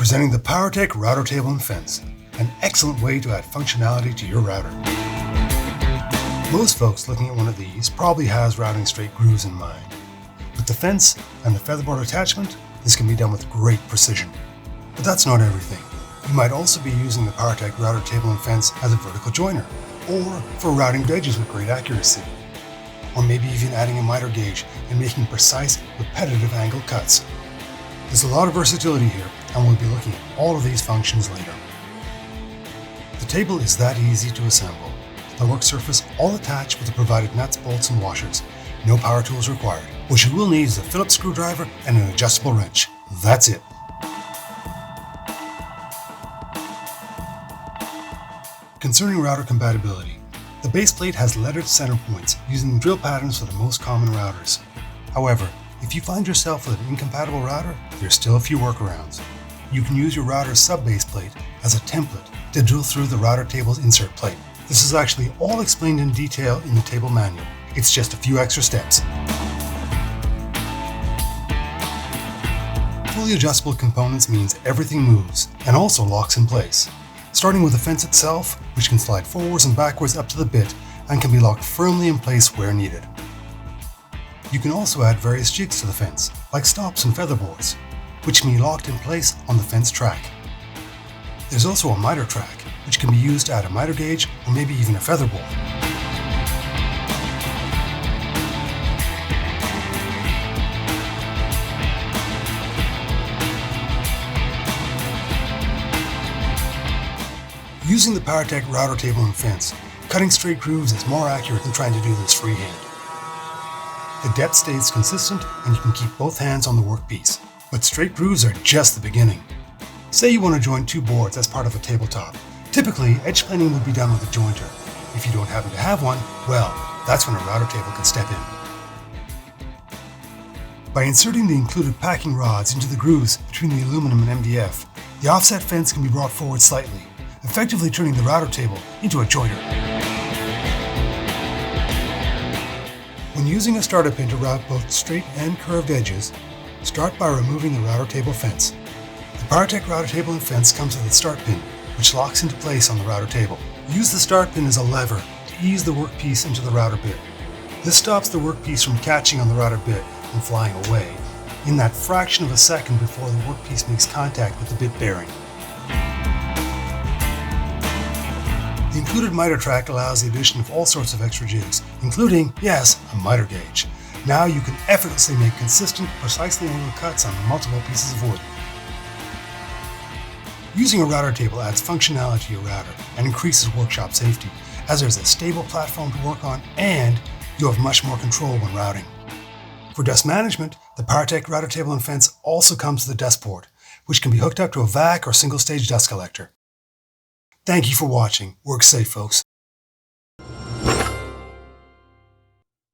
Presenting the POWERTEC router table and fence, an excellent way to add functionality to your router. Most folks looking at one of these probably has routing straight grooves in mind. With the fence and the featherboard attachment, this can be done with great precision. But that's not everything. You might also be using the POWERTEC router table and fence as a vertical joiner, or for routing wedges with great accuracy. Or maybe even adding a miter gauge and making precise, repetitive angle cuts. There's a lot of versatility here, and we'll be looking at all of these functions later. The table is that easy to assemble. The work surface all attached with the provided nuts, bolts, and washers. No power tools required. What you will need is a Phillips screwdriver and an adjustable wrench. That's it. Concerning router compatibility, the base plate has lettered center points using drill patterns for the most common routers. However, if you find yourself with an incompatible router, there's still a few workarounds. You can use your router's sub-base plate as a template to drill through the router table's insert plate. This is actually all explained in detail in the table manual. It's just a few extra steps. Fully adjustable components means everything moves and also locks in place. Starting with the fence itself, which can slide forwards and backwards up to the bit and can be locked firmly in place where needed. You can also add various jigs to the fence, like stops and featherboards, which can be locked in place on the fence track. There's also a miter track, which can be used to add a miter gauge or maybe even a featherboard. Using the POWERTEC router table and fence, cutting straight grooves is more accurate than trying to do this freehand. The depth stays consistent and you can keep both hands on the workpiece. But straight grooves are just the beginning. Say you want to join two boards as part of a tabletop. Typically, edge planing would be done with a jointer. If you don't happen to have one, well, that's when a router table can step in. By inserting the included packing rods into the grooves between the aluminum and MDF, the offset fence can be brought forward slightly, effectively turning the router table into a jointer. When using a starter pin to route both straight and curved edges, start by removing the router table fence. The POWERTEC router table and fence comes with a start pin, which locks into place on the router table. Use the start pin as a lever to ease the workpiece into the router bit. This stops the workpiece from catching on the router bit and flying away in that fraction of a second before the workpiece makes contact with the bit bearing. The included miter track allows the addition of all sorts of extra jigs, including, yes, a miter gauge. Now you can effortlessly make consistent, precisely angled cuts on multiple pieces of wood. Using a router table adds functionality to your router and increases workshop safety, as there's a stable platform to work on and you have much more control when routing. For dust management, the POWERTEC router table and fence also comes with a dust port, which can be hooked up to a vac or single-stage dust collector. Thank you for watching. Work safe, folks.